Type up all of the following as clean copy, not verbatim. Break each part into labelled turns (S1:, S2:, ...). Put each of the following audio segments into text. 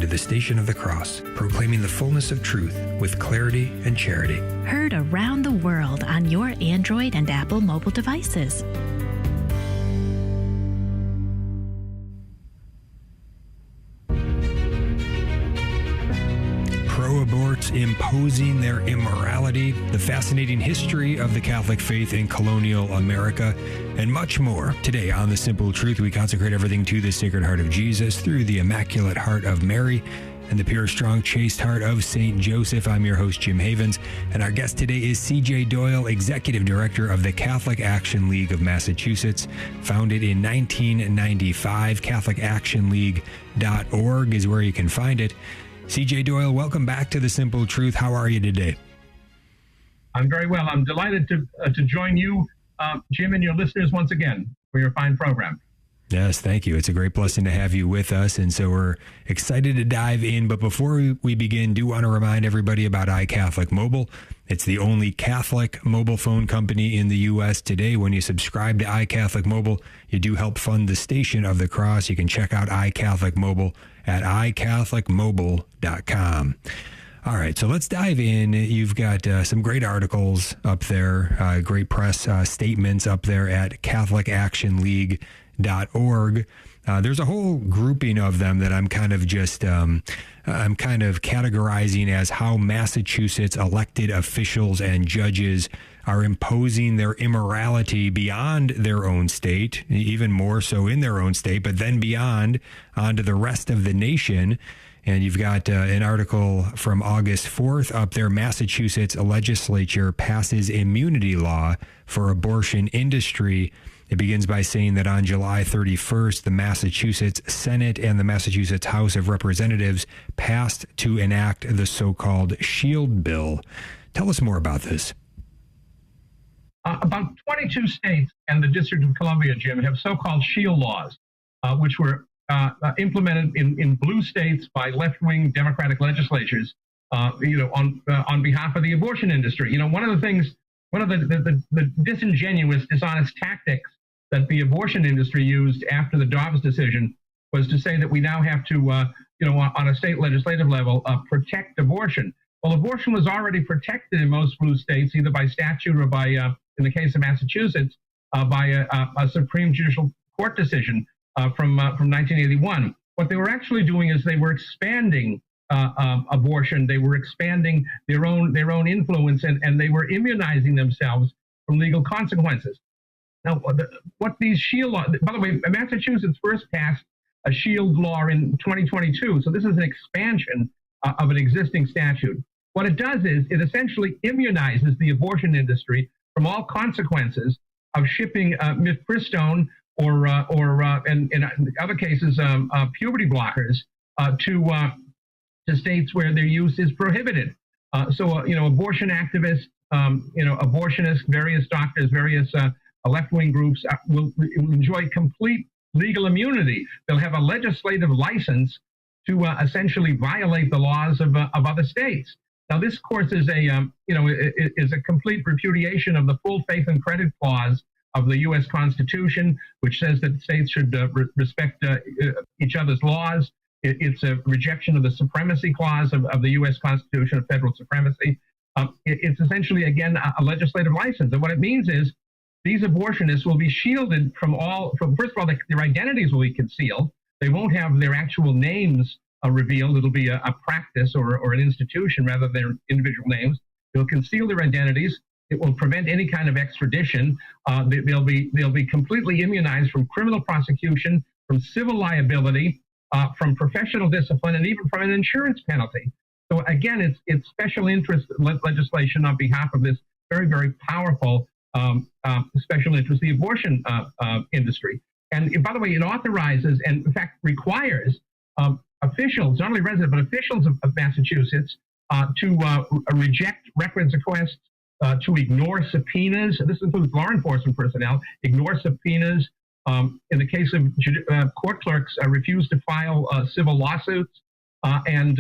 S1: to the Station of the Cross, proclaiming the fullness of truth with clarity and charity.
S2: Heard around the world on your Android and Apple mobile devices.
S1: Pro-aborts imposing their immorality, the fascinating history of the Catholic faith in colonial America, and much more. Today on The Simple Truth, we consecrate everything to the Sacred Heart of Jesus through the Immaculate Heart of Mary and the pure, strong, chaste heart of St. Joseph. I'm your host, Jim Havens, and our guest today is C.J. Doyle, Executive Director of the Catholic Action League of Massachusetts. Founded in 1995, CatholicActionLeague.org is where you can find it. C.J. Doyle, welcome back to The Simple Truth. How are you today?
S3: I'm very well. I'm delighted to join you, Jim, and your listeners once again for your fine program.
S1: Yes, thank you. It's a great blessing to have you with us, and so we're excited to dive in. But before we begin, do want to remind everybody about iCatholic Mobile. It's the only Catholic mobile phone company in the U.S. today. When you subscribe to iCatholic Mobile, you do help fund the Station of the Cross. You can check out iCatholic Mobile at iCatholicMobile.com. All right, so let's dive in. You've got some great articles up there, great press statements up there at CatholicActionLeague.org. There's a whole grouping of them that I'm kind of categorizing as how Massachusetts elected officials and judges are imposing their immorality beyond their own state, even more so in their own state, but then beyond onto the rest of the nation. And you've got an article from August 4th up there. Massachusetts legislature passes immunity law for abortion industry. It begins by saying that on July 31st, the Massachusetts Senate and the Massachusetts House of Representatives passed to enact the so-called SHIELD bill. Tell us more about this.
S3: About 22 states and the District of Columbia, Jim, have so-called SHIELD laws, which were implemented in blue states by left-wing Democratic legislatures, on behalf of the abortion industry. One of the disingenuous, dishonest tactics that the abortion industry used after the Dobbs decision was to say that we now have to, on a state legislative level, protect abortion. Well, abortion was already protected in most blue states, either by statute or by, in the case of Massachusetts, by a Supreme Judicial Court decision from 1981. What they were actually doing is they were expanding abortion. They were expanding their own influence, and they were immunizing themselves from legal consequences. Now, what these SHIELD laws, by the way, Massachusetts first passed a SHIELD law in 2022, so this is an expansion of an existing statute. What it does is it essentially immunizes the abortion industry from all consequences of shipping mifepristone or in other cases, puberty blockers to states where their use is prohibited. Abortion activists, abortionists, various doctors, various left-wing groups will enjoy complete legal immunity. They'll have a legislative license to essentially violate the laws of other states. Now, this, of course, is a complete repudiation of the full faith and credit clause of the U.S. Constitution, which says that states should respect each other's laws. It's a rejection of the supremacy clause of the U.S. Constitution of federal supremacy. It's essentially, again, a legislative license. And what it means is these abortionists will be shielded from first of all, their identities will be concealed. They won't have their actual names revealed. It'll be a practice or an institution rather than their individual names. They'll conceal their identities. It will prevent any kind of extradition. They'll be completely immunized from criminal prosecution, from civil liability, from professional discipline, and even from an insurance penalty. So again, it's special interest legislation on behalf of this very, very powerful special interest, the abortion industry. And by the way, it authorizes and in fact requires officials, not only residents, but officials of Massachusetts to reject records requests, to ignore subpoenas. This includes law enforcement personnel, ignore subpoenas. In the case of court clerks, refuse to file civil lawsuits, and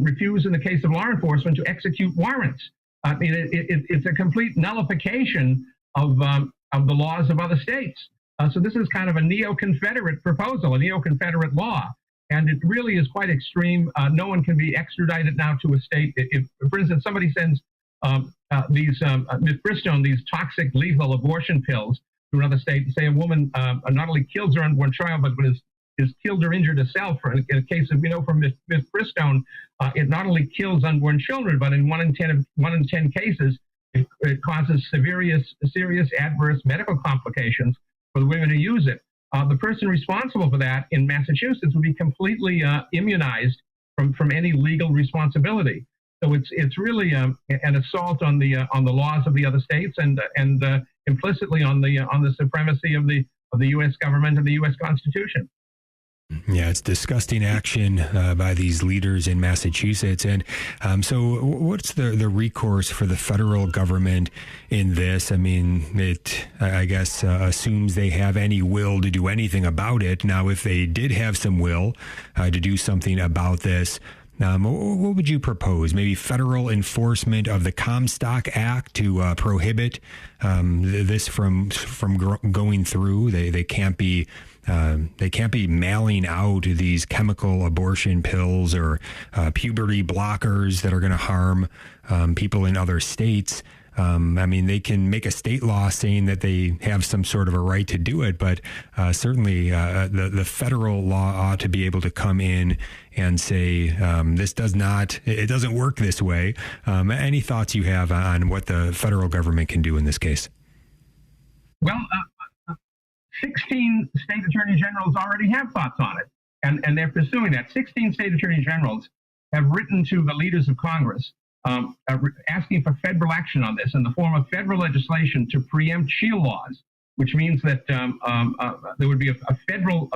S3: refuse in the case of law enforcement to execute warrants. I mean, it's a complete nullification of the laws of other states. So this is kind of a neo-Confederate proposal, a neo-Confederate law. And it really is quite extreme. No one can be extradited now to a state. If for instance, somebody sends these mifepristone, these toxic, lethal abortion pills to another state, say a woman not only kills her unborn child, but is killed or injured herself. In a case of, we know from mifepristone, it not only kills unborn children, but in 1 in 10 cases, it causes serious adverse medical complications for the women who use it. The person responsible for that in Massachusetts would be completely immunized from any legal responsibility. So it's really an assault on the laws of the other states and implicitly on the supremacy of the U.S. government and the U.S. Constitution.
S1: Yeah, it's disgusting action by these leaders in Massachusetts. And so what's the recourse for the federal government in this? I mean, it, I guess, assumes they have any will to do anything about it. Now, if they did have some will to do something about this, what would you propose? Maybe federal enforcement of the Comstock Act to prohibit this from going through. They can't be mailing out these chemical abortion pills or puberty blockers that are going to harm people in other states. I mean, they can make a state law saying that they have some sort of a right to do it, but certainly the federal law ought to be able to come in and say, this doesn't work this way. Any thoughts you have on what the federal government can do in this case?
S3: Well, 16 state attorney generals already have thoughts on it, and they're pursuing that. 16 state attorney generals have written to the leaders of Congress asking for federal action on this in the form of federal legislation to preempt shield laws, which means that there would be a federal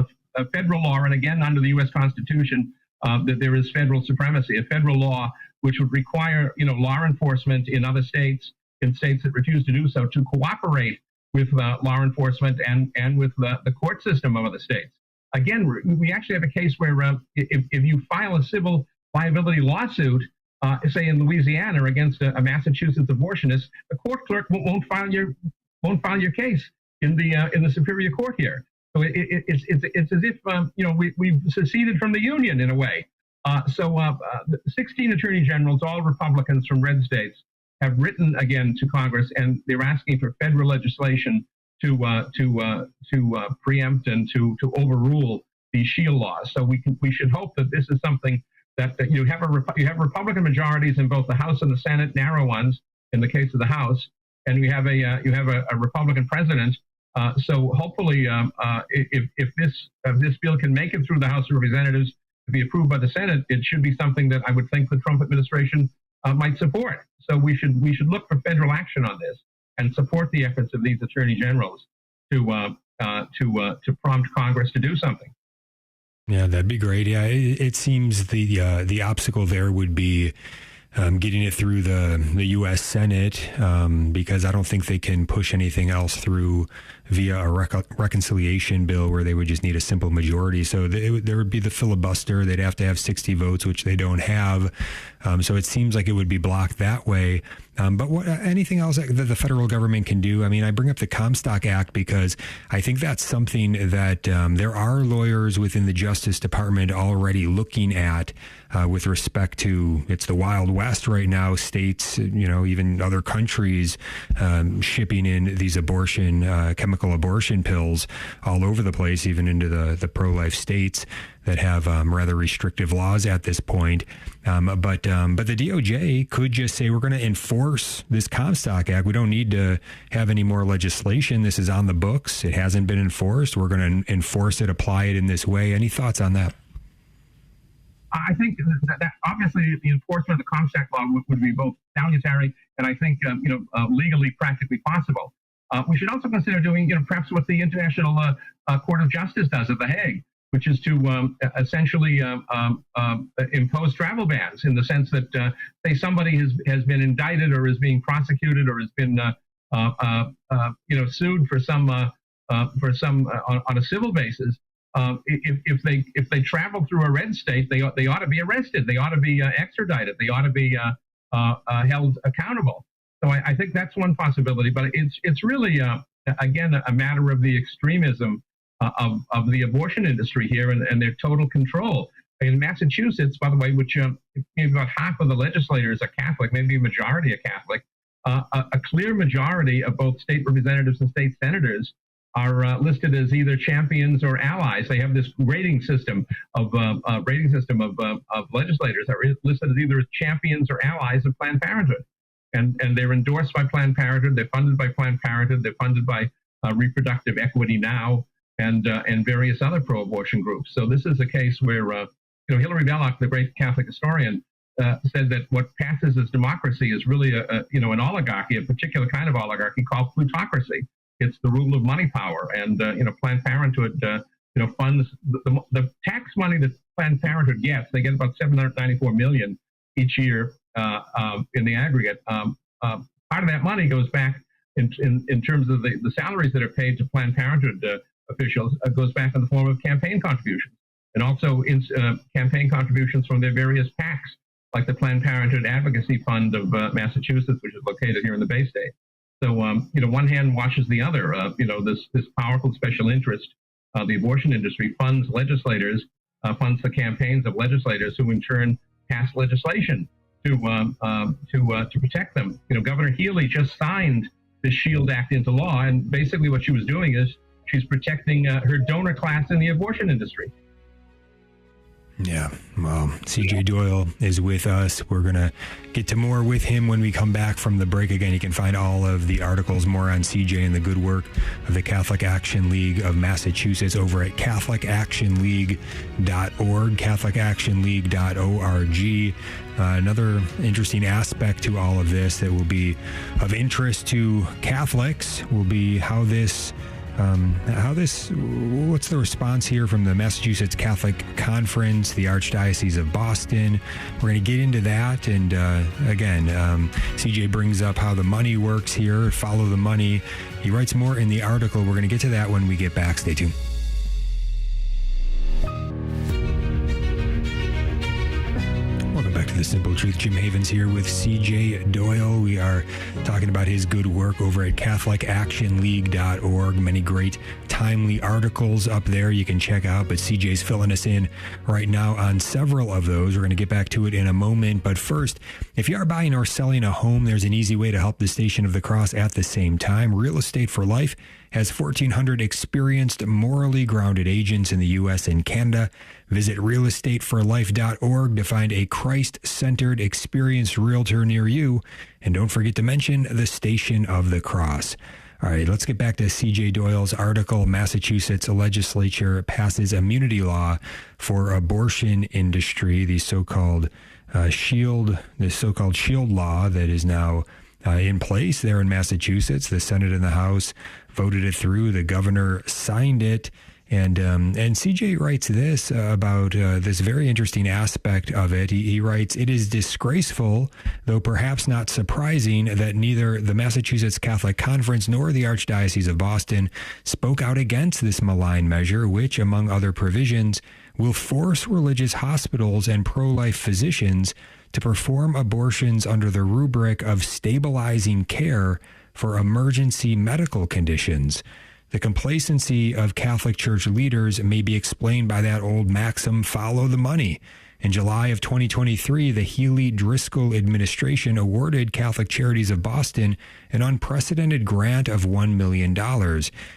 S3: law, and again, under the U.S. Constitution, that there is federal supremacy, a federal law which would require, law enforcement in other states, in states that refuse to do so, to cooperate with law enforcement and with the court system of other states. Again, we actually have a case where if you file a civil liability lawsuit, say in Louisiana against a Massachusetts abortionist, the court clerk won't file your case in the Superior Court here. So it's as if we've seceded from the Union in a way. So 16 attorney generals, all Republicans from red states, have written again to Congress, and they're asking for federal legislation to preempt and to overrule these shield laws. So we should hope that this is something that you have Republican majorities in both the House and the Senate, narrow ones in the case of the House, and you have a Republican president. So hopefully, if this bill can make it through the House of Representatives to be approved by the Senate, it should be something that I would think the Trump administration might support. So we should look for federal action on this and support the efforts of these attorney generals to prompt Congress to do something.
S1: Yeah, that'd be great. Yeah, it seems the obstacle there would be getting it through the U.S. Senate because I don't think they can push anything else through via a reconciliation bill where they would just need a simple majority. So there would be the filibuster. They'd have to have 60 votes, which they don't have. So it seems like it would be blocked that way. But anything else that the federal government can do? I mean, I bring up the Comstock Act because I think that's something that there are lawyers within the Justice Department already looking at with respect to, it's the Wild West right now, states, even other countries shipping in these chemical abortion pills all over the place, even into the pro-life states that have rather restrictive laws at this point. But the DOJ could just say, we're going to enforce this Comstock Act. We don't need to have any more legislation. This is on the books. It hasn't been enforced. We're going to enforce it, apply it in this way. Any thoughts on that?
S3: I think that obviously the enforcement of the Comstock law would be both salutary and I think legally practically possible. We should also consider doing perhaps what the International Court of Justice does at The Hague, which is to essentially impose travel bans in the sense that say somebody has been indicted or is being prosecuted or has been sued for some on a civil basis. If they travel through a red state, they ought to be arrested. They ought to be extradited. They ought to be held accountable. So I think that's one possibility. But it's really again a matter of the extremism of the abortion industry here and their total control. In Massachusetts, by the way, which maybe about half of the legislators are Catholic, maybe a majority are Catholic, a clear majority of both state representatives and state senators are listed as either champions or allies. They have this rating system of legislators that are listed as either champions or allies of Planned Parenthood, and they're endorsed by Planned Parenthood. They're funded by Planned Parenthood. They're funded by Reproductive Equity Now and various other pro-abortion groups. So this is a case where Hilary Belloc, the great Catholic historian, said that what passes as democracy is really an oligarchy, a particular kind of oligarchy called plutocracy. It's the rule of money power, and Planned Parenthood funds the tax money that Planned Parenthood gets. They get about $794 million each year in the aggregate. Part of that money goes back in terms of the salaries that are paid to Planned Parenthood officials. Goes back in the form of campaign contributions, and also campaign contributions from their various PACs, like the Planned Parenthood Advocacy Fund of Massachusetts, which is located here in the Bay State. So, one hand washes the other. This powerful special interest, the abortion industry, funds legislators, funds the campaigns of legislators who in turn pass legislation to protect them. Governor Healy just signed the SHIELD Act into law, and basically what she was doing is she's protecting her donor class in the abortion industry.
S1: Yeah, well, CJ Doyle is with us. We're going to get to more with him when we come back from the break. Again, you can find all of the articles, more on CJ and the good work of the Catholic Action League of Massachusetts over at CatholicActionLeague.org, CatholicActionLeague.org. Another interesting aspect to all of this that will be of interest to Catholics will be what's the response here from the Massachusetts Catholic Conference, the Archdiocese of Boston? We're going to get into that. And again, CJ brings up how the money works here, follow the money. He writes more in the article. We're going to get to that when we get back. Stay tuned. Welcome back to The Simple Truth. Jim Havens here with CJ Doyle. We are talking about his good work over at CatholicActionLeague.org. Many great, timely articles up there you can check out, but CJ's filling us in right now on several of those. We're going to get back to it in a moment, but first, if you are buying or selling a home, there's an easy way to help the Station of the Cross at the same time. Real Estate for Life has 1,400 experienced, morally grounded agents in the U.S. and Canada. Visit realestateforlife.org to find a Christ-centered, experienced realtor near you. And don't forget to mention the Station of the Cross. All right, let's get back to C.J. Doyle's article. Massachusetts legislature passes immunity law for abortion industry, the so-called SHIELD law that is now in place there in Massachusetts. The Senate and the House voted it through. The governor signed it. And CJ writes this about this very interesting aspect of it. He writes, "It is disgraceful, though perhaps not surprising, that neither the Massachusetts Catholic Conference nor the Archdiocese of Boston spoke out against this malign measure, which, among other provisions, will force religious hospitals and pro-life physicians to perform abortions under the rubric of stabilizing care for emergency medical conditions. The complacency of Catholic Church leaders may be explained by that old maxim, follow the money. In July of 2023, the Healy-Driscoll administration awarded Catholic Charities of Boston an unprecedented grant of $1 million.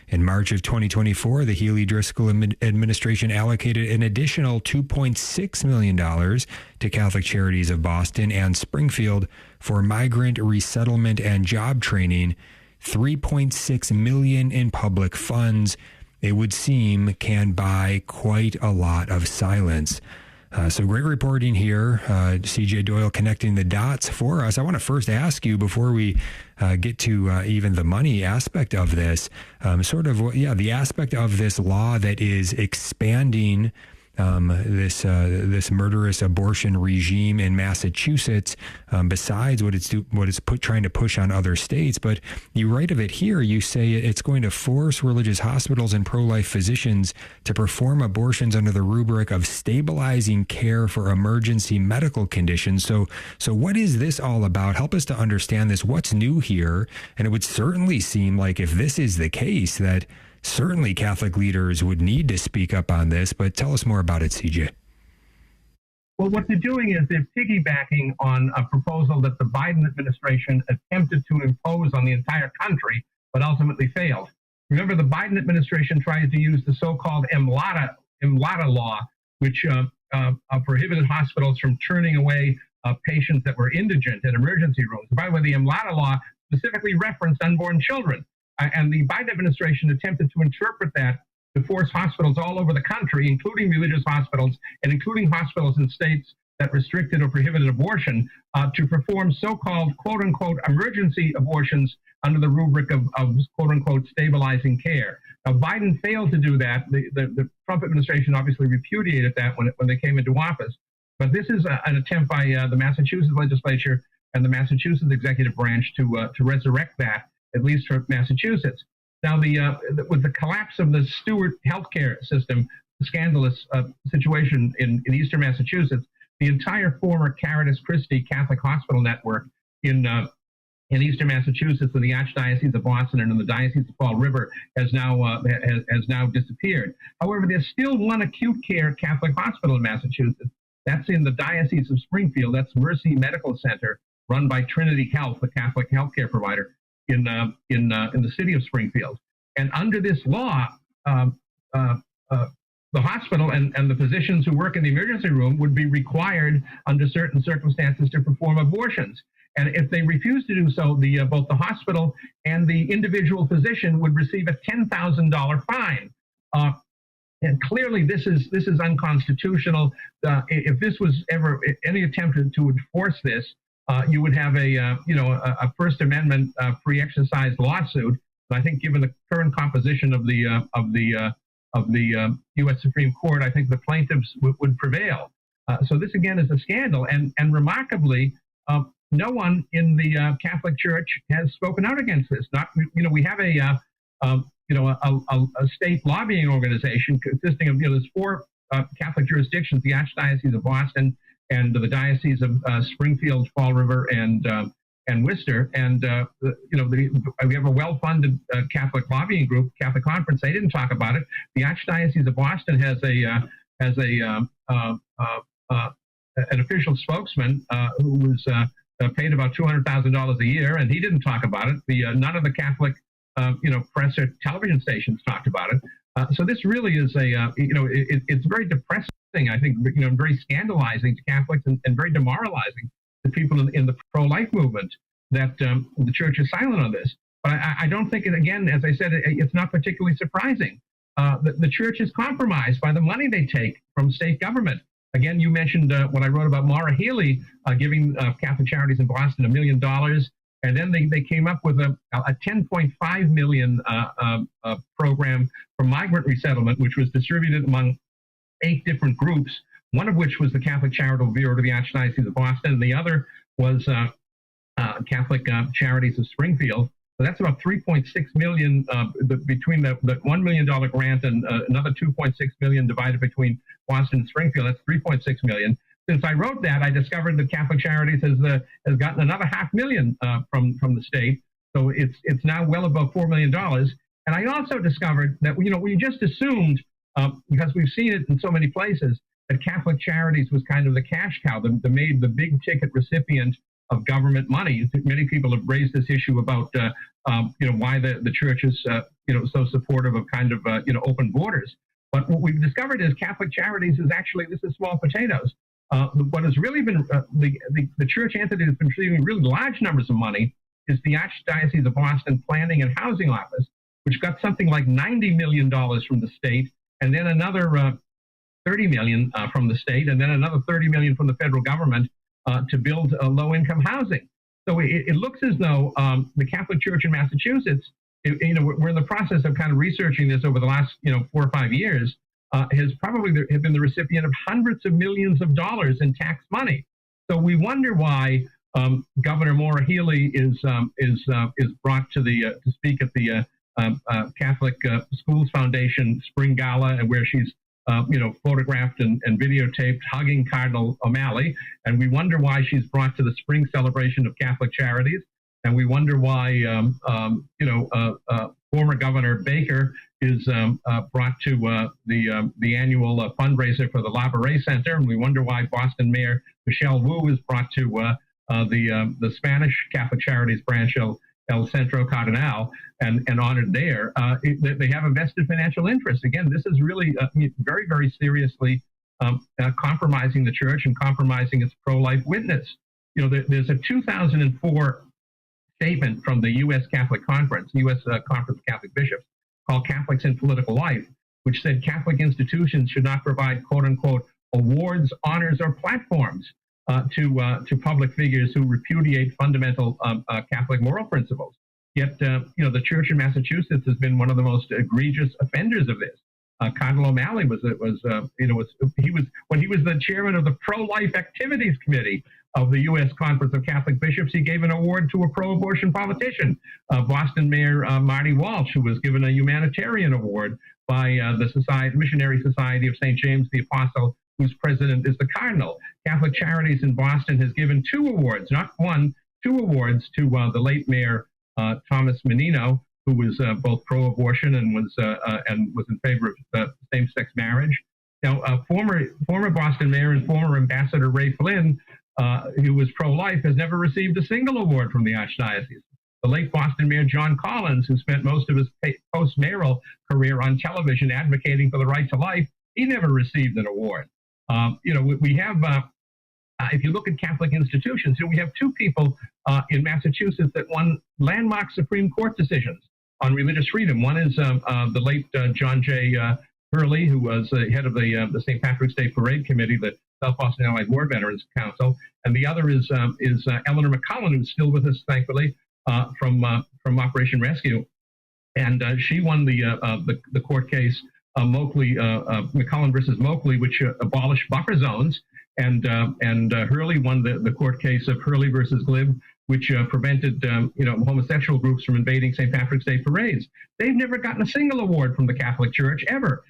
S1: In March of 2024, the Healy-Driscoll administration allocated an additional $2.6 million to Catholic Charities of Boston and Springfield for migrant resettlement and job training, $3.6 million in public funds. It would seem can buy quite a lot of silence. So great reporting here. CJ Doyle connecting the dots for us. I want to first ask you, before we get to even the money aspect of this, the aspect of this law that is expanding this murderous abortion regime in Massachusetts, besides what it's trying to push on other states. But you write of it here, you say it's going to force religious hospitals and pro-life physicians to perform abortions under the rubric of stabilizing care for emergency medical conditions. So what is this all about? Help us to understand this. What's new here? And it would certainly seem like, if this is the case, that certainly Catholic leaders would need to speak up on this, but tell us more about it, CJ.
S3: Well, what they're doing is they're piggybacking on a proposal that the Biden administration attempted to impose on the entire country, but ultimately failed. Remember, the Biden administration tried to use the so-called immorality law, which prohibited hospitals from turning away patients that were indigent in emergency rooms. By the way, the immorality law specifically referenced unborn children. And the Biden administration attempted to interpret that to force hospitals all over the country, including religious hospitals and including hospitals in states that restricted or prohibited abortion, to perform so-called quote-unquote emergency abortions under the rubric of quote-unquote stabilizing care. Now, Biden failed to do that. The Trump administration obviously repudiated that when they came into office. But this is an attempt by the Massachusetts legislature and the Massachusetts executive branch to resurrect that, at least for Massachusetts. Now, with the collapse of the Stewart healthcare system, the scandalous situation in eastern Massachusetts, the entire former Caritas Christi Catholic Hospital network in eastern Massachusetts and the Archdiocese of Boston and in the Diocese of Fall River has now disappeared. However, there's still one acute care Catholic hospital in Massachusetts. That's in the Diocese of Springfield. That's Mercy Medical Center, run by Trinity Health, the Catholic healthcare provider in the city of Springfield. And under this law, the hospital and the physicians who work in the emergency room would be required under certain circumstances to perform abortions. And if they refuse to do so, both the hospital and the individual physician would receive a $10,000 fine. And clearly, this is unconstitutional. If this was ever any attempt to enforce this, you would have a First Amendment free exercise lawsuit. And I think, given the current composition of the U.S. Supreme Court, I think the plaintiffs would prevail. So this again is a scandal, and remarkably, no one in the Catholic Church has spoken out against this. We have a state lobbying organization consisting of there's 4 Catholic jurisdictions: the Archdiocese of Boston and the Diocese of Springfield, Fall River, and Worcester. And we have a well-funded Catholic lobbying group, Catholic Conference. They didn't talk about it. The Archdiocese of Boston has an official spokesman who was paid about $200,000 a year, and he didn't talk about it. None of the Catholic press or television stations talked about it. So this really is it's very depressing, I think, very scandalizing to Catholics and very demoralizing to people in the pro-life movement that the church is silent on this. But I don't think, again, as I said, it's not particularly surprising. The church is compromised by the money they take from state government. Again, you mentioned what I wrote about Maura Healey giving Catholic Charities in Boston $1 million. And then they came up with a $10.5 million program for migrant resettlement, which was distributed among 8 different groups, one of which was the Catholic Charitable Bureau to the Archdiocese of Boston, and the other was Catholic Charities of Springfield. So that's about $3.6 million between the $1 million grant and another $2.6 million divided between Boston and Springfield. That's $3.6 million. Since I wrote that, I discovered that Catholic Charities has gotten another $500,000 from the state. So it's now well above $4 million. And I also discovered that we just assumed, because we've seen it in so many places, that Catholic Charities was kind of the cash cow, the big ticket recipient of government money. Many people have raised this issue about why the church is so supportive of kind of open borders. But what we've discovered is Catholic Charities this is small potatoes. What has really been the church entity that's been receiving really large numbers of money is the Archdiocese of Boston Planning and Housing Office, which got something like $90 million from the state, and then another $30 million from the state, and then another $30 million from the federal government to build low-income housing. So it looks as though the Catholic Church in Massachusetts, we're in the process of kind of researching this over the last 4 or 5 years, has probably been the recipient of hundreds of millions of dollars in tax money. So we wonder why Governor Maura Healey is brought to speak at the Catholic Schools Foundation Spring Gala, and where she's photographed and videotaped hugging Cardinal O'Malley. And we wonder why she's brought to the spring celebration of Catholic Charities. And we wonder why, former Governor Baker is brought to the annual fundraiser for the La Brea Center, and we wonder why Boston Mayor Michelle Wu is brought to the Spanish Catholic Charities branch El Centro Cardenal and honored there. They have a vested financial interest. Again, this is really very, very seriously compromising the church and compromising its pro-life witness. There's a 2004 statement from the U.S. Catholic Conference, U.S. Conference of Catholic Bishops, called Catholics in Political Life, which said Catholic institutions should not provide, quote unquote, awards, honors, or platforms to public figures who repudiate fundamental Catholic moral principles. Yet, the Church in Massachusetts has been one of the most egregious offenders of this. Cardinal O'Malley when he was the chairman of the Pro-Life Activities Committee of the U.S. Conference of Catholic Bishops, he gave an award to a pro-abortion politician, Boston Mayor Marty Walsh, who was given a humanitarian award by the Missionary Society of St. James the Apostle, whose president is the Cardinal. Catholic Charities in Boston has given 2 awards, not 1, 2 awards to the late Mayor Thomas Menino, who was both pro-abortion and was in favor of same-sex marriage. Now, former Boston Mayor and former Ambassador Ray Flynn, who was pro-life, has never received a single award from the Archdiocese. The late Boston Mayor John Collins, who spent most of his post-mayoral career on television advocating for the right to life, he never received an award. We have, if you look at Catholic institutions, we have 2 people in Massachusetts that won landmark Supreme Court decisions on religious freedom. One is the late John J. Hurley, who was head of the St. Patrick's Day Parade Committee, the South Boston Allied War Veterans Council, and the other is Eleanor McCullen, who's still with us, thankfully, from Operation Rescue, and she won the court case McCullen versus Moakley, which abolished buffer zones, and Hurley won the court case of Hurley versus Glib, which prevented homosexual groups from invading St. Patrick's Day parades. They've never gotten a single award from the Catholic Church ever.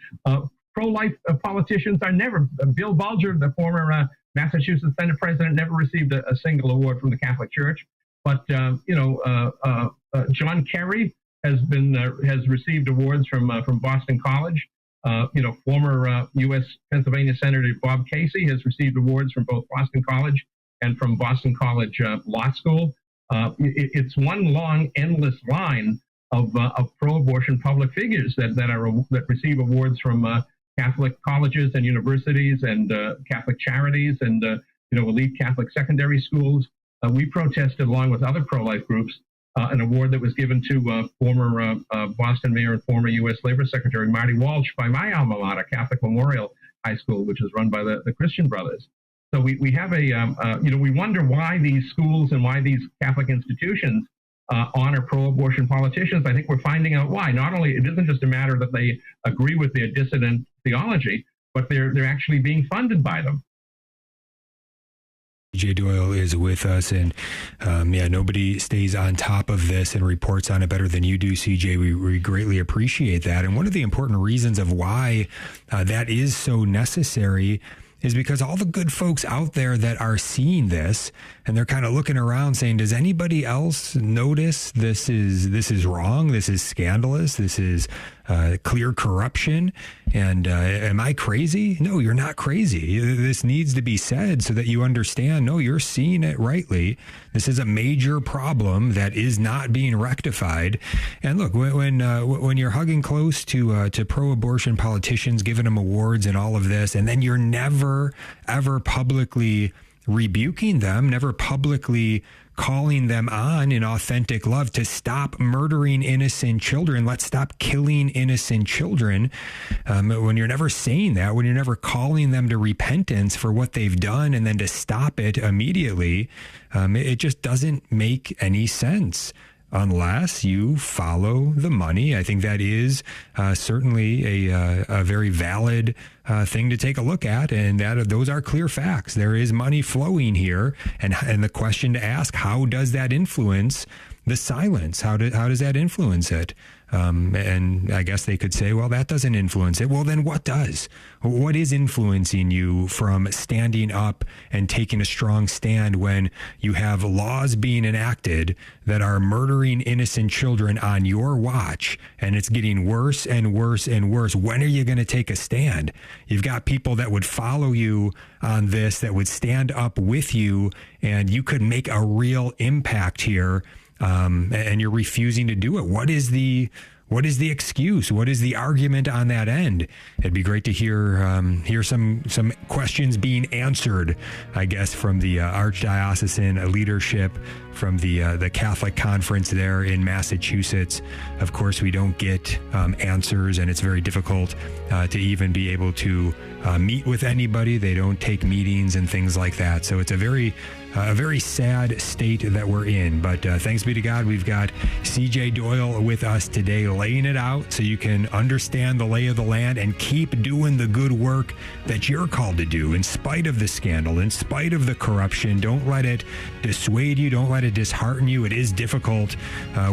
S3: Pro-life politicians are never. Bill Bulger, the former Massachusetts Senate president, never received a single award from the Catholic Church. But John Kerry has received awards from Boston College. Former U.S. Pennsylvania Senator Bob Casey has received awards from both Boston College and from Boston College Law School. It's one long, endless line of pro-abortion public figures that receive awards from Catholic colleges and universities and Catholic charities and elite Catholic secondary schools. We protested, along with other pro-life groups, an award that was given to former Boston Mayor and former U.S. Labor Secretary Marty Walsh by my alma mater, Catholic Memorial High School, which is run by the Christian Brothers. So we have we wonder why these schools and why these Catholic institutions honor pro-abortion politicians. I think we're finding out why. Not only it isn't just a matter that they agree with their dissident theology, but they're actually being funded by them.
S1: J. Doyle is with us, and nobody stays on top of this and reports on it better than you do, CJ. We greatly appreciate that. And one of the important reasons of why that is so necessary is because all the good folks out there that are seeing this, and they're kind of looking around saying, does anybody else notice this is wrong? This is scandalous. This is clear corruption. And am I crazy? No, you're not crazy. This needs to be said so that you understand, no, you're seeing it rightly. This is a major problem that is not being rectified. And look, when you're hugging close to pro-abortion politicians, giving them awards and all of this, and then you're never, ever publicly rebuking them, never publicly calling them on in authentic love to stop murdering innocent children. Let's stop killing innocent children. When you're never saying that, when you're never calling them to repentance for what they've done and then to stop it immediately, it just doesn't make any sense unless you follow the money. I think that is certainly a very valid thing to take a look at, and those are clear facts. There is money flowing here, and the question to ask: how does that influence the silence? How does that influence it? And I guess they could say, well, that doesn't influence it. Well, then what does? What is influencing you from standing up and taking a strong stand when you have laws being enacted that are murdering innocent children on your watch, and it's getting worse and worse and worse? When are you going to take a stand? You've got people that would follow you on this, that would stand up with you, and you could make a real impact here. And you're refusing to do it. What is the excuse? What is the argument on that end? It'd be great to hear some questions being answered, I guess, from the archdiocesan leadership, from the Catholic Conference there in Massachusetts. Of course, we don't get answers, and it's very difficult to even be able to meet with anybody. They don't take meetings and things like that. So it's a very sad state that we're in. But thanks be to God, we've got CJ Doyle with us today, laying it out so you can understand the lay of the land and keep doing the good work that you're called to do in spite of the scandal, in spite of the corruption. Don't let it dissuade you. Don't let it dishearten you. It is difficult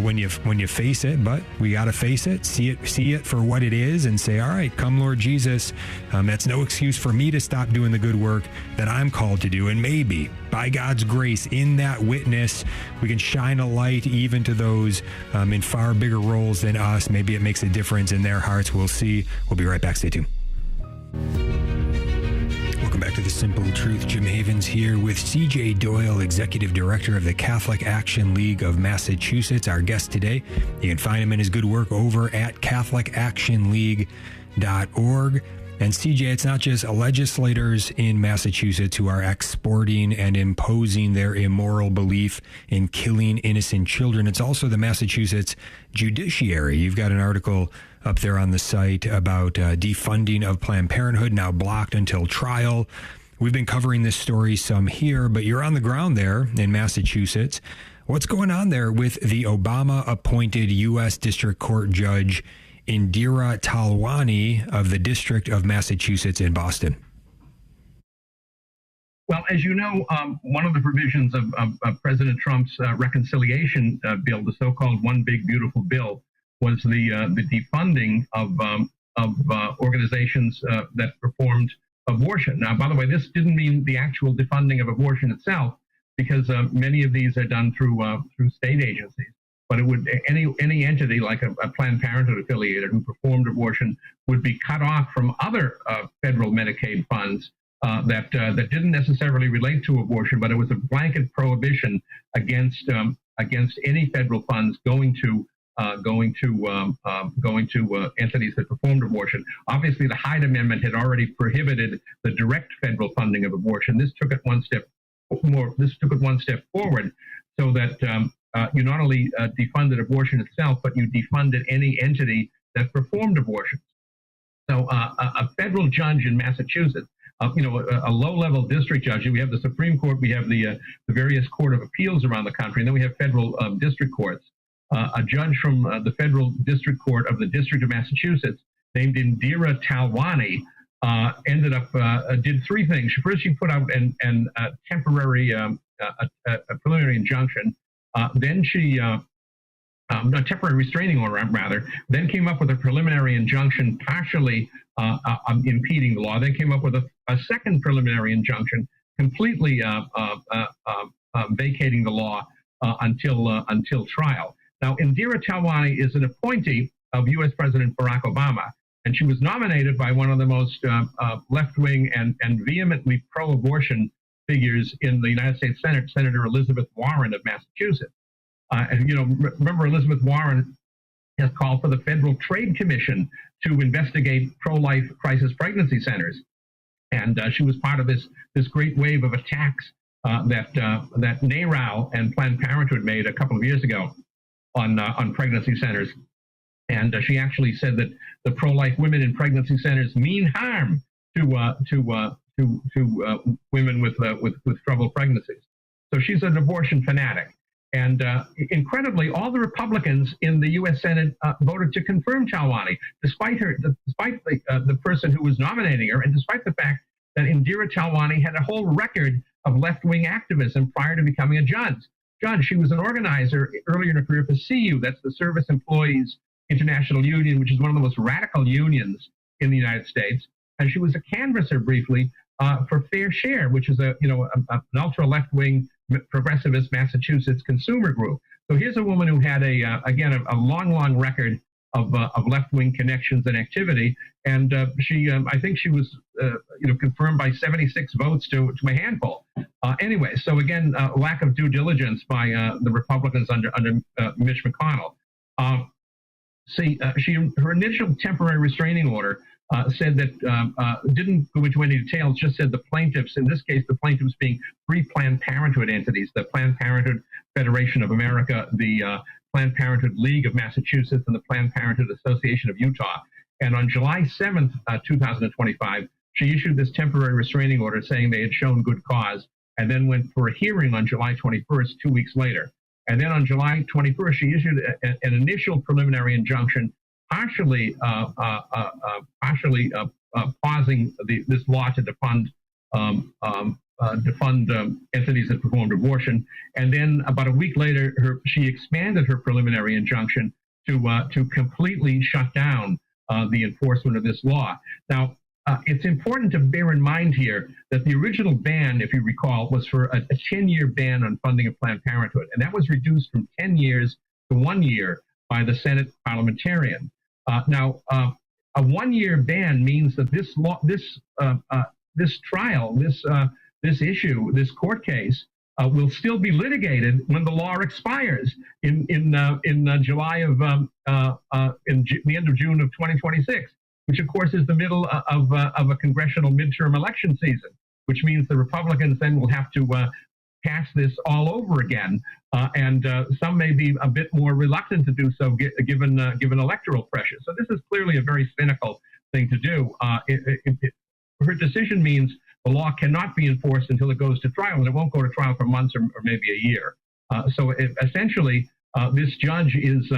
S1: when you face it, but we got to face it, see it for what it is, and say, all right, come Lord Jesus. That's no excuse for me to stop doing the good work that I'm called to do. And maybe by God's grace, in that witness, we can shine a light even to those in far bigger roles than us. Maybe it makes a difference in their hearts. We'll see. We'll be right back. Stay tuned. Welcome back to The Simple Truth. Jim Havens here with CJ Doyle, Executive Director of the Catholic Action League of Massachusetts, our guest today. You can find him in his good work over at CatholicActionLeague.org. And CJ, it's not just legislators in Massachusetts who are exporting and imposing their immoral belief in killing innocent children. It's also the Massachusetts judiciary. You've got an article up there on the site about defunding of Planned Parenthood, now blocked until trial. We've been covering this story some here, but you're on the ground there in Massachusetts. What's going on there with the Obama-appointed U.S. District Court Judge Indira Talwani of the District of Massachusetts in Boston?
S3: Well, as you know, one of the provisions of President Trump's reconciliation bill, the so-called One Big Beautiful Bill, was the defunding of organizations that performed abortion. Now, by the way, this didn't mean the actual defunding of abortion itself, because many of these are done through state agencies. But it would any entity like a Planned Parenthood affiliated who performed abortion would be cut off from other federal Medicaid funds that didn't necessarily relate to abortion, but it was a blanket prohibition against any federal funds going to entities that performed abortion. Obviously, the Hyde Amendment had already prohibited the direct federal funding of abortion. This took it one step forward, so that you not only defunded abortion itself, but you defunded any entity that performed abortions. So a federal judge in Massachusetts, a low-level district judge. We have the Supreme Court, we have the various court of appeals around the country, and then we have federal district courts. A judge from the federal district court of the District of Massachusetts, named Indira Talwani, ended up did three things. First, she put out a temporary a preliminary injunction. Then she a temporary restraining order, rather. Then came up with a preliminary injunction partially impeding the law. Then came up with a second preliminary injunction completely vacating the law until trial. Now, Indira Talwani is an appointee of U.S. President Barack Obama, and she was nominated by one of the most left-wing and vehemently pro-abortion figures in the United States Senate, Senator Elizabeth Warren of Massachusetts. Remember, Elizabeth Warren has called for the Federal Trade Commission to investigate pro-life crisis pregnancy centers, and she was part of this great wave of attacks that NARAL and Planned Parenthood made a couple of years ago on pregnancy centers. And she actually said that the pro-life women in pregnancy centers mean harm to women with troubled pregnancies. So she's an abortion fanatic. And incredibly, all the Republicans in the U.S. Senate voted to confirm Talwani, despite the person who was nominating her, and despite the fact that Indira Talwani had a whole record of left-wing activism prior to becoming a judge. She was an organizer earlier in her career for CU, that's the Service Employees International Union, which is one of the most radical unions in the United States. And she was a canvasser briefly for Fair Share, which is an ultra left-wing progressivist Massachusetts consumer group. So here's a woman who had a long record of left-wing connections and activity, and I think she was confirmed by 76 votes to a handful. Anyway, so again, lack of due diligence by the Republicans under Mitch McConnell. Her initial temporary restraining order said that didn't go into any details, just said the plaintiffs, in this case, the plaintiffs being three Planned Parenthood entities, the Planned Parenthood Federation of America, the Planned Parenthood League of Massachusetts, and the Planned Parenthood Association of Utah. And on July 7th, 2025, she issued this temporary restraining order saying they had shown good cause, and then went for a hearing on July 21st, 2 weeks later. And then on July 21st, she issued an initial preliminary injunction, partially pausing this law to defund entities that performed abortion. And then about a week later, she expanded her preliminary injunction to completely shut down the enforcement of this law. Now, it's important to bear in mind here that the original ban, if you recall, was for a 10-year ban on funding of Planned Parenthood, and that was reduced from 10 years to 1 year by the Senate parliamentarian. Now, a 1-year ban means that this court case will still be litigated when the law expires in July of the end of June of 2026. Which, of course, is the middle of a congressional midterm election season, which means the Republicans then will have to pass this all over again, and some may be a bit more reluctant to do so given electoral pressure. So this is clearly a very cynical thing to do. Her decision means the law cannot be enforced until it goes to trial, and it won't go to trial for months or maybe a year. Essentially, this judge is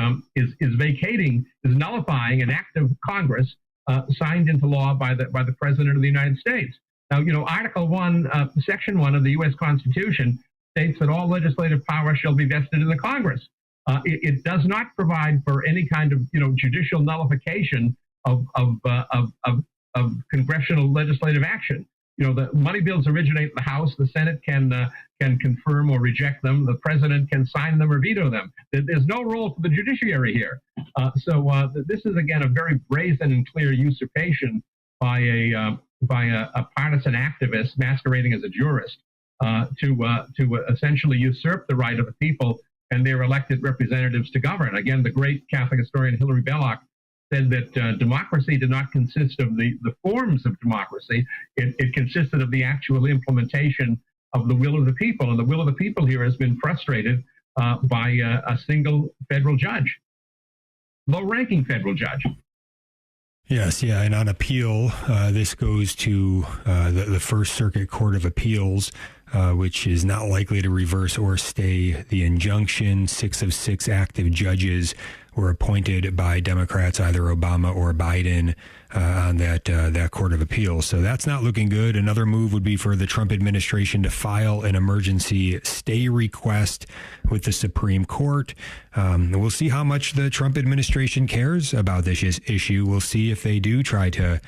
S3: nullifying an act of Congress signed into law by the President of the United States. Now, Article 1, Section 1 of the U.S. Constitution states that all legislative power shall be vested in the Congress. It does not provide for any kind of judicial nullification of congressional legislative action. The money bills originate in the House. The Senate can confirm or reject them. The President can sign them or veto them. There's no role for the judiciary here. So this is, again, a very brazen and clear usurpation by a partisan activist masquerading as a jurist to essentially usurp the right of the people and their elected representatives to govern. Again, the great Catholic historian Hilary Belloc said that democracy did not consist of the forms of democracy. It consisted of the actual implementation of the will of the people. And the will of the people here has been frustrated by a single federal judge, low-ranking federal judge.
S1: Yes, yeah, and on appeal, this goes to the First Circuit Court of Appeals, which is not likely to reverse or stay the injunction. 6 of 6 active judges were appointed by Democrats, either Obama or Biden, on that Court of Appeals. So that's not looking good. Another move would be for the Trump administration to file an emergency stay request with the Supreme Court. We'll see how much the Trump administration cares about this issue. We'll see if they do try to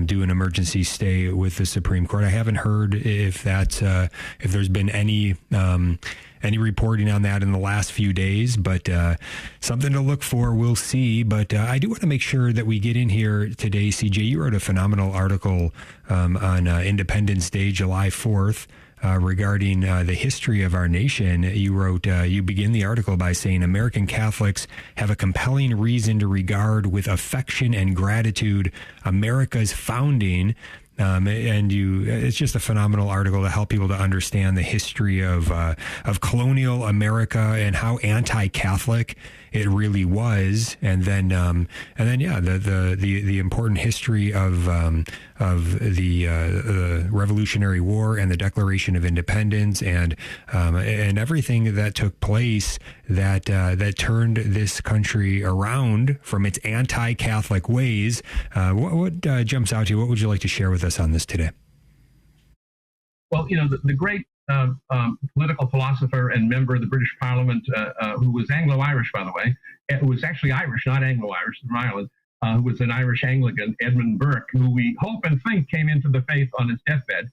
S1: do an emergency stay with the Supreme Court. I haven't heard if there's been any reporting on that in the last few days, but something to look for. We'll see. But I do want to make sure that we get in here today. CJ, you wrote a phenomenal article on Independence Day, July 4th. Regarding the history of our nation. You wrote, you begin the article by saying American Catholics have a compelling reason to regard with affection and gratitude America's founding. It's just a phenomenal article to help people to understand the history of colonial America and how anti-Catholic it really was, and then the important history of the Revolutionary War and the Declaration of Independence and everything that took place that turned this country around from its anti-Catholic ways. What jumps out to you? What would you like to share with us on this today?
S3: Well, the great political philosopher and member of the British Parliament, who was Anglo-Irish, by the way, who was actually Irish, not Anglo-Irish, from Ireland, who was an Irish Anglican, Edmund Burke, who we hope and think came into the faith on his deathbed,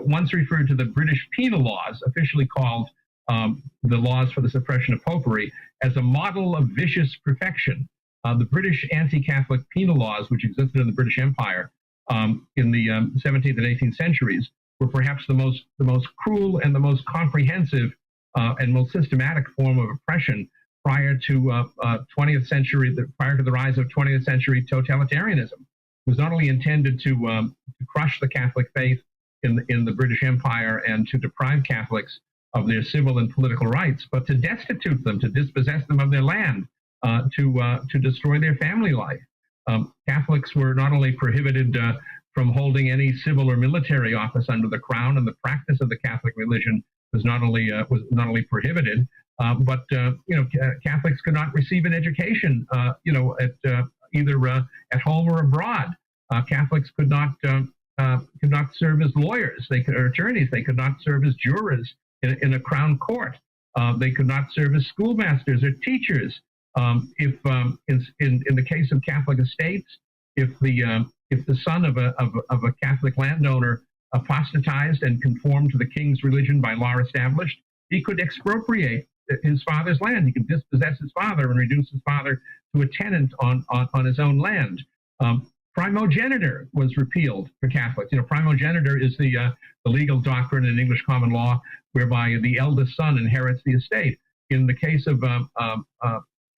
S3: once referred to the British penal laws, officially called the laws for the suppression of popery, as a model of vicious perfection. The British anti-Catholic penal laws, which existed in the British Empire in the 17th and 18th centuries, were perhaps the most cruel and the most comprehensive and most systematic form of oppression prior to 20th century, prior to the rise of 20th century totalitarianism. It was not only intended to crush the Catholic faith in the British Empire and to deprive Catholics of their civil and political rights, but to destitute them, to dispossess them of their land, to destroy their family life. Catholics were not only prohibited from holding any civil or military office under the crown, and the practice of the Catholic religion was not only prohibited, but Catholics could not receive an education, at either at home or abroad. Catholics could not serve as lawyers, or attorneys. They could not serve as jurors in a crown court. They could not serve as schoolmasters or teachers. If in the case of Catholic estates, if the son of a Catholic landowner apostatized and conformed to the king's religion by law established, he could expropriate his father's land. He could dispossess his father and reduce his father to a tenant on his own land. Primogeniture was repealed for Catholics. Primogeniture is the legal doctrine in English common law whereby the eldest son inherits the estate. In the case of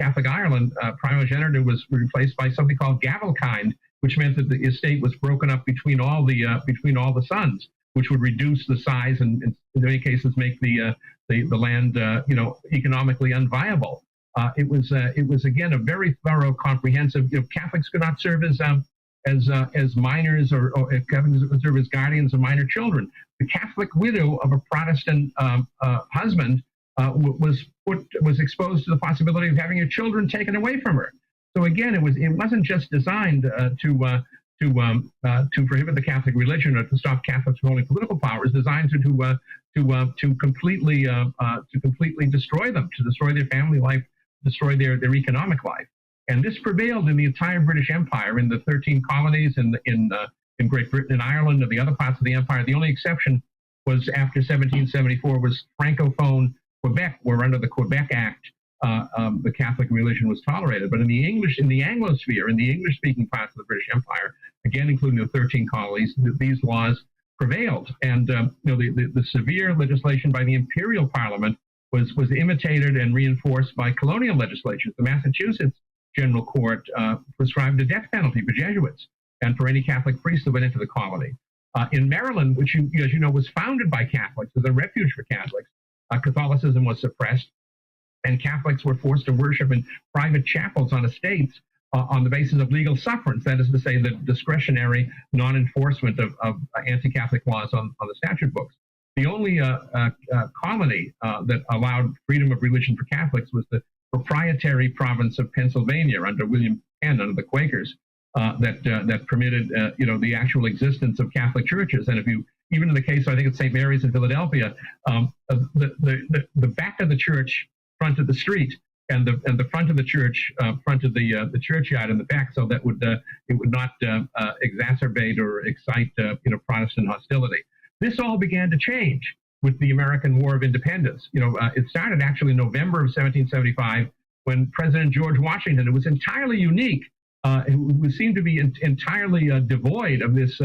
S3: Catholic Ireland, primogeniture was replaced by something called gavelkind, which meant that the estate was broken up between all the sons, which would reduce the size and in many cases make the land economically unviable. It was again a very thorough, comprehensive. Catholics could not serve as minors or Catholics could serve as guardians of minor children. The Catholic widow of a Protestant husband was exposed to the possibility of having her children taken away from her. So again, it wasn't just designed to prohibit the Catholic religion or to stop Catholics from holding political power. It was designed to completely destroy them, to destroy their family life, destroy their economic life. And this prevailed in the entire British Empire, in the 13 colonies, in Great Britain and Ireland, and the other parts of the empire. The only exception was after 1774 was Francophone Quebec, where under the Quebec Act, the Catholic religion was tolerated. But in the Anglosphere, in the English-speaking parts of the British Empire, again, including the 13 colonies, these laws prevailed. And the severe legislation by the Imperial Parliament was imitated and reinforced by colonial legislatures. The Massachusetts General Court prescribed a death penalty for Jesuits and for any Catholic priest that went into the colony. In Maryland, which, as you know, was founded by Catholics as a refuge for Catholics, Catholicism was suppressed, and Catholics were forced to worship in private chapels on estates on the basis of legal sufferance. That is to say, the discretionary non-enforcement of anti-Catholic laws on the statute books. The only colony that allowed freedom of religion for Catholics was the proprietary province of Pennsylvania under William Penn, under the Quakers, that permitted the actual existence of Catholic churches. And even in the case, I think it's St. Mary's in Philadelphia, the back of the church fronted the street, and the front of the church fronted the churchyard in the back, so that it would not exacerbate or excite Protestant hostility. This all began to change with the American War of Independence. It started actually in November of 1775 when President George Washington, it was entirely unique, who seemed to be entirely devoid of this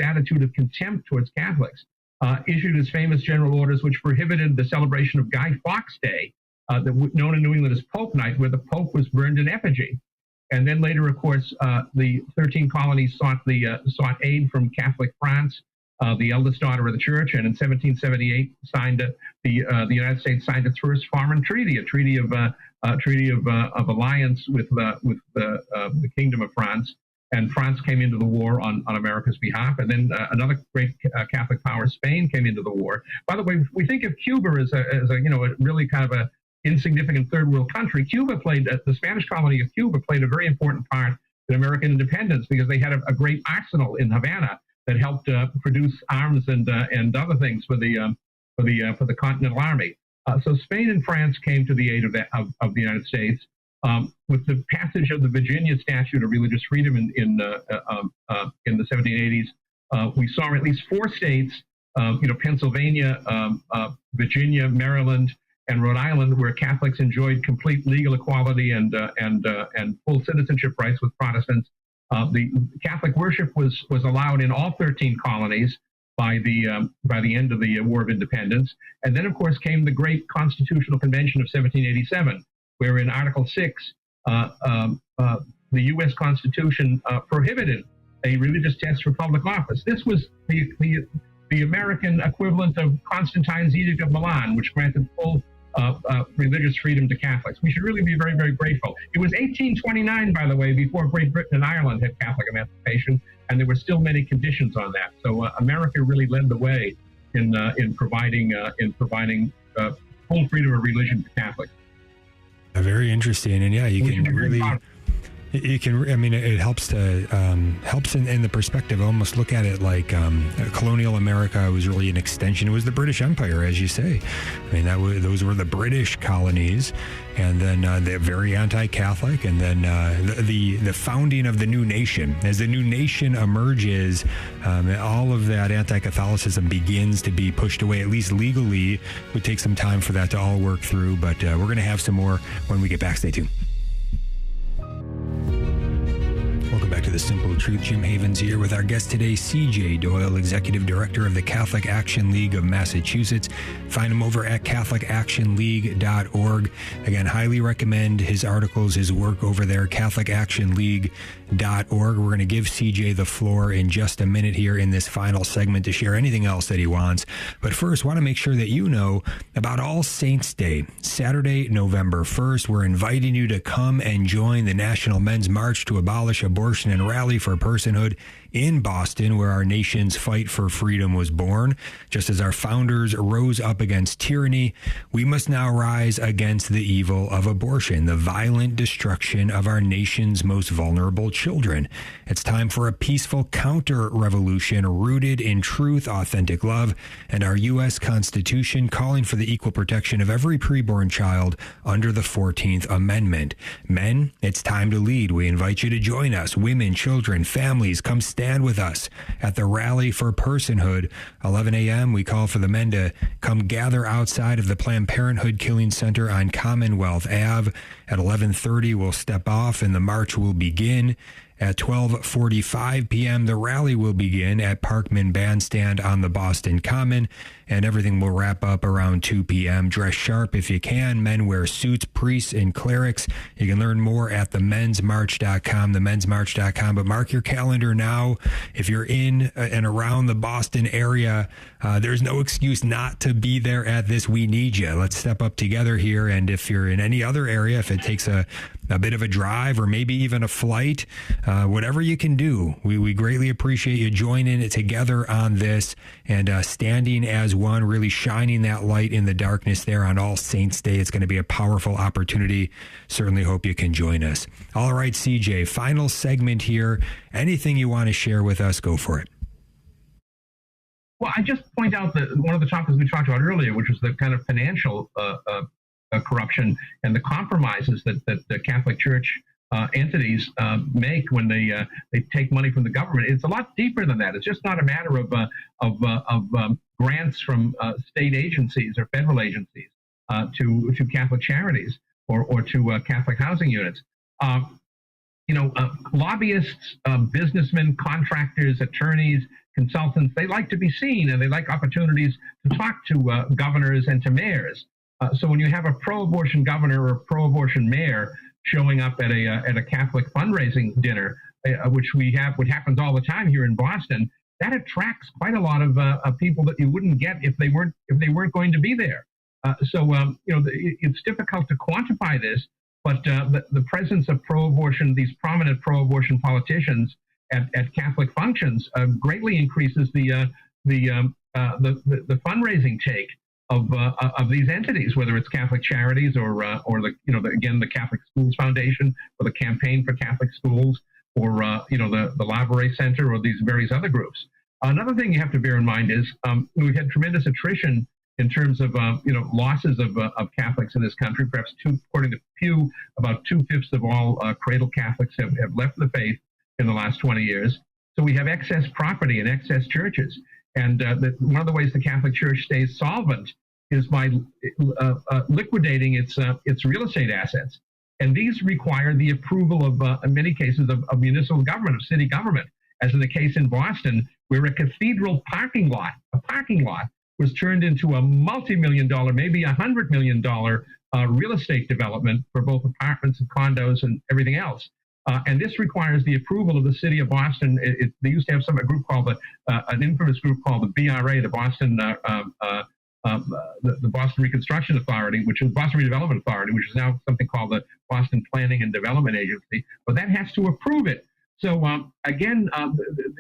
S3: attitude of contempt towards Catholics, issued his famous general orders, which prohibited the celebration of Guy Fawkes Day, known in New England as Pope Night, where the Pope was burned in effigy. And then later, of course, the 13 colonies sought aid from Catholic France, the eldest daughter of the church, and in 1778 the United States signed its first foreign treaty, a treaty of alliance with the Kingdom of France. And France came into the war on America's behalf. And then another great Catholic power, Spain, came into the war. By the way, we think of Cuba as a really kind of a insignificant third world country. The Spanish colony of Cuba played a very important part in American independence because they had a great arsenal in Havana that helped produce arms and other things for the Continental Army. So Spain and France came to the aid of the United States with the passage of the Virginia Statute of Religious Freedom in the 1780s. We saw at least 4 states, Pennsylvania, Virginia, Maryland, and Rhode Island, where Catholics enjoyed complete legal equality and full citizenship rights with Protestants. The Catholic worship was allowed in all 13 colonies by the end of the War of Independence. And then, of course, came the Great Constitutional Convention of 1787, where in Article 6, the U.S. Constitution prohibited a religious test for public office. This was the American equivalent of Constantine's Edict of Milan, which granted full religious freedom to Catholics. We should really be very, very grateful. It was 1829, by the way, before Great Britain and Ireland had Catholic emancipation, and there were still many conditions on that. So America really led the way in providing full freedom of religion to Catholics.
S1: Very interesting, and yeah, you can really. I mean, it helps to helps in the perspective. Almost look at it like colonial America was really an extension. It was the British Empire, as you say. I mean, those were the British colonies, and then they're very anti-Catholic, and then the founding of the new nation. As the new nation emerges, all of that anti-Catholicism begins to be pushed away, at least legally. It would take some time for that to all work through, but we're going to have some more when we get back. Stay tuned. Welcome back to The Simple Truth. Jim Havens here with our guest today, C.J. Doyle, Executive Director of the Catholic Action League of Massachusetts. Find him over at CatholicActionLeague.org. Again, highly recommend his articles, his work over there, CatholicActionLeague.org. We're going to give C.J. the floor in just a minute here in this final segment to share anything else that he wants. But first, want to make sure that you know about All Saints Day, Saturday, November 1st. We're inviting you to come and join the National Men's March to abolish abortion and rally for personhood in Boston, where our nation's fight for freedom was born. Just as our founders rose up against tyranny, we must now rise against the evil of abortion, the violent destruction of our nation's most vulnerable children. It's time for a peaceful counter-revolution rooted in truth, authentic love, and our U.S. Constitution calling for the equal protection of every preborn child under the 14th Amendment. Men, it's time to lead. We invite you to join us. Women, children, families, come stand with us at the Rally for Personhood. 11 a.m., we call for the men to come gather outside of the Planned Parenthood Killing Center on Commonwealth Ave. At 11:30, we'll step off and the march will begin. At 12:45 p.m., the rally will begin at Parkman Bandstand on the Boston Common, and everything will wrap up around 2 p.m. Dress sharp if you can. Men wear suits, priests, and clerics. You can learn more at themensmarch.com, themensmarch.com. But mark your calendar now. If you're in and around the Boston area, there's no excuse not to be there at this. We need you. Let's step up together here. And if you're in any other area, if it takes a bit of a drive or maybe even a flight, whatever you can do, we greatly appreciate you joining it together on this and standing as one, really shining that light in the darkness there on All Saints Day. It's going to be a powerful opportunity. Certainly hope you can join us. All right, CJ, final segment here. Anything you want to share with us, go for it.
S3: Well, I just point out that one of the topics we talked about earlier, which was the kind of financial corruption and the compromises that the Catholic Church entities make when they take money from the government. It's a lot deeper than that. It's just not a matter of grants from state agencies or federal agencies to Catholic charities or to Catholic housing units. Lobbyists, businessmen, contractors, attorneys, consultants, they like to be seen and they like opportunities to talk to governors and to mayors. So when you have a pro-abortion governor or pro-abortion mayor showing up at a Catholic fundraising dinner, which happens all the time here in Boston, that attracts quite a lot of people that you wouldn't get if they weren't going to be there. It's difficult to quantify this, but the presence of pro-abortion, these prominent pro-abortion politicians at Catholic functions, greatly increases the fundraising take of these entities, whether it's Catholic charities or the Catholic Schools Foundation or the Campaign for Catholic Schools or the Laveray Center or these various other groups. Another thing you have to bear in mind is we've had tremendous attrition in terms of losses of Catholics in this country. Perhaps according to Pew, about 2/5 of all cradle Catholics have left the faith in the last 20 years. So we have excess property and excess churches. And one of the ways the Catholic Church stays solvent is by liquidating its real estate assets. And these require the approval of, in many cases, of municipal government, of city government, as in the case in Boston, where a cathedral parking lot was turned into a multi-million-dollar, maybe $100 million real estate development for both apartments and condos and everything else. And this requires the approval of the city of Boston. They used to have a group called an infamous group called the BRA, the Boston Reconstruction Authority, which is Boston Redevelopment Authority, which is now something called the Boston Planning and Development Agency. But that has to approve it. So again,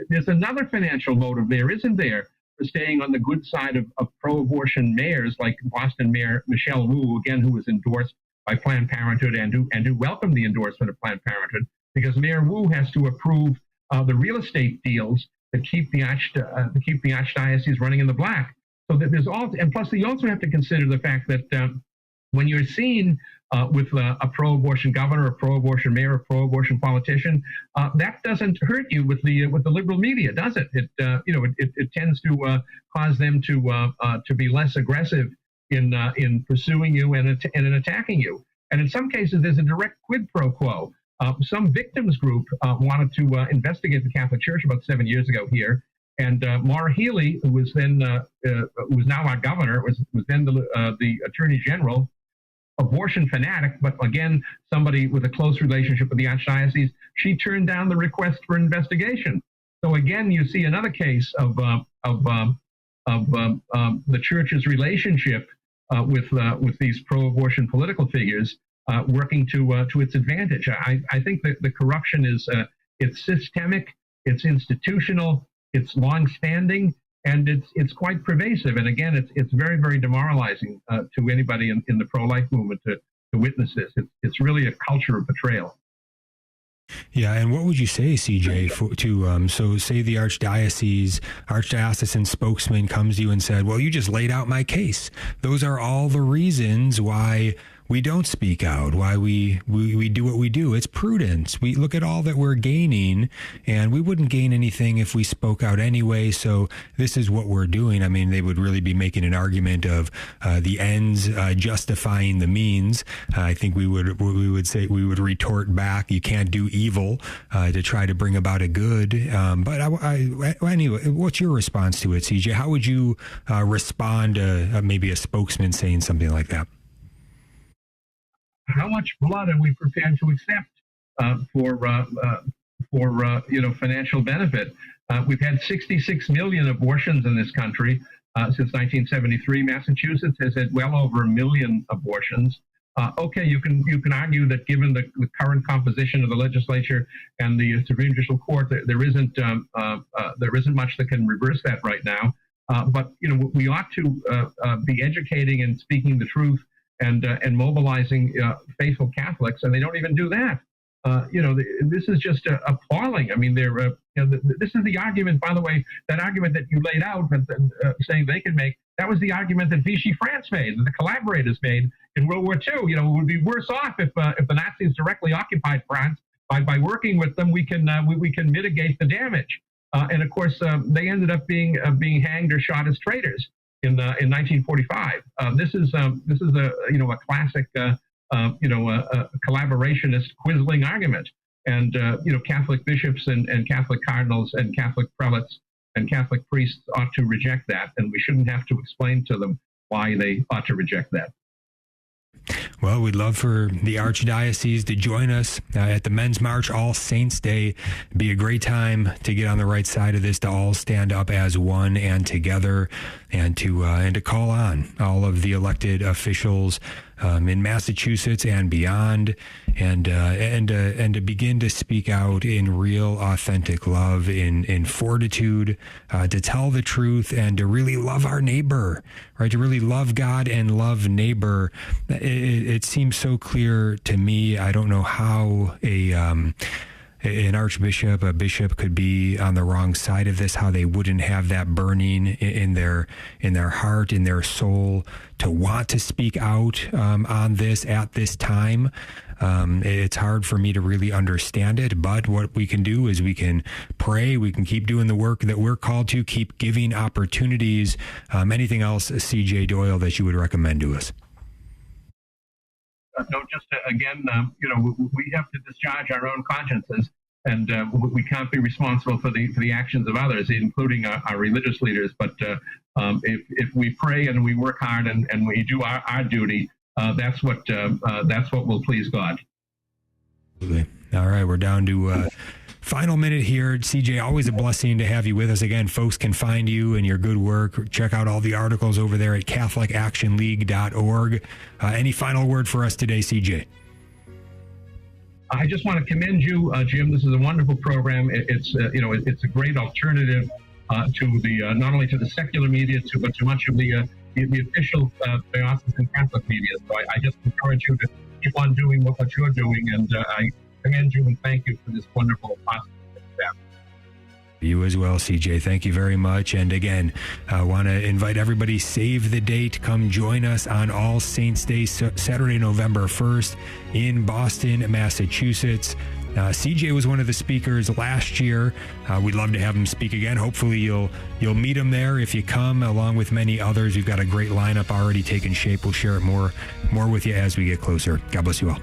S3: there's another financial motive there, isn't there, for staying on the good side of pro-abortion mayors like Boston Mayor Michelle Wu, again, who was endorsed by Planned Parenthood and who welcomed the endorsement of Planned Parenthood, because Mayor Wu has to approve the real estate deals that keep the archdiocese running in the black. So that and plus you also have to consider the fact that when you're seen with a pro-abortion governor, a pro-abortion mayor, a pro-abortion politician, that doesn't hurt you with the liberal media, does it? It tends to cause them to be less aggressive in pursuing you and in attacking you. And in some cases, there's a direct quid pro quo. Some victims group wanted to investigate the Catholic Church about 7 years ago here. And Maura Healey, who was now our governor, was then the Attorney General, abortion fanatic, but again, somebody with a close relationship with the Archdiocese, she turned down the request for investigation. So again, you see another case of the Church's relationship with these pro-abortion political figures working to its advantage. I think that the corruption is it's systemic, it's institutional, it's long-standing, and it's quite pervasive. And again, it's very, very demoralizing to anybody in the pro-life movement to witness this. It's really a culture of betrayal.
S1: Yeah, and what would you say, CJ, so say the archdiocesan spokesman comes to you and said, well, you just laid out my case. Those are all the reasons why we don't speak out, why we do what we do. It's prudence. We look at all that we're gaining, and we wouldn't gain anything if we spoke out anyway. So this is what we're doing. I mean, they would really be making an argument of the ends justifying the means. I think we would retort back, you can't do evil to try to bring about a good. But anyway, what's your response to it, CJ? How would you respond to maybe a spokesman saying something like that?
S3: How much blood are we prepared to accept for financial benefit? We've had 66 million abortions in this country since 1973. Massachusetts has had well over 1 million abortions. Okay, you can argue that given the current composition of the legislature and the Supreme Judicial Court, there isn't much that can reverse that right now. But we ought to be educating and speaking the truth and mobilizing faithful Catholics, and they don't even do that. This is just appalling. I mean, this is the argument, by the way, that argument that you laid out, saying they can make. That was the argument that Vichy France made, that the collaborators made in World War II. It would be worse off if the Nazis directly occupied France. By working with them, we can mitigate the damage. And of course, they ended up being hanged or shot as traitors in 1945. This is a classic collaborationist quizzling argument, and Catholic bishops and Catholic cardinals and Catholic prelates and Catholic priests ought to reject that, and we shouldn't have to explain to them why they ought to reject that.
S1: Well, we'd love for the Archdiocese to join us at the Men's March All Saints Day. It'd be a great time to get on the right side of this, to all stand up as one and together, and to call on all of the elected officials in Massachusetts and beyond, and to begin to speak out in real, authentic love, in fortitude, to tell the truth, and to really love our neighbor, right? To really love God and love neighbor. It seems so clear to me. I don't know how an archbishop, a bishop could be on the wrong side of this, how they wouldn't have that burning in their heart, in their soul, to want to speak out on this at this time. It's hard for me to really understand it, but what we can do is we can pray, we can keep doing the work that we're called to, keep giving opportunities. Anything else, C.J. Doyle, that you would recommend to us?
S3: No, just again, we have to discharge our own consciences, and we can't be responsible for the actions of others, including our religious leaders. But if we pray and we work hard and we do our duty, that's what will please God.
S1: Absolutely. All right, we're down to final minute here. CJ, always a blessing to have you with us again. Folks can find you and your good work. Check out all the articles over there at CatholicActionLeague.org. Any final word for us today, CJ?
S3: I just want to commend you, Jim. This is a wonderful program. It's a great alternative to the not only to the secular media, but to much of the official diocesan Catholic media. So I just encourage you to keep on doing what you're doing, and I commend you and thank you for this wonderful process.
S1: You as well, CJ. Thank you very much. And again, I want to invite everybody, save the date. Come join us on All Saints Day, Saturday, November 1st in Boston, Massachusetts. CJ was one of the speakers last year. We'd love to have him speak again. Hopefully you'll meet him there if you come, along with many others. We've got a great lineup already taking shape. We'll share it more with you as we get closer. God bless you all.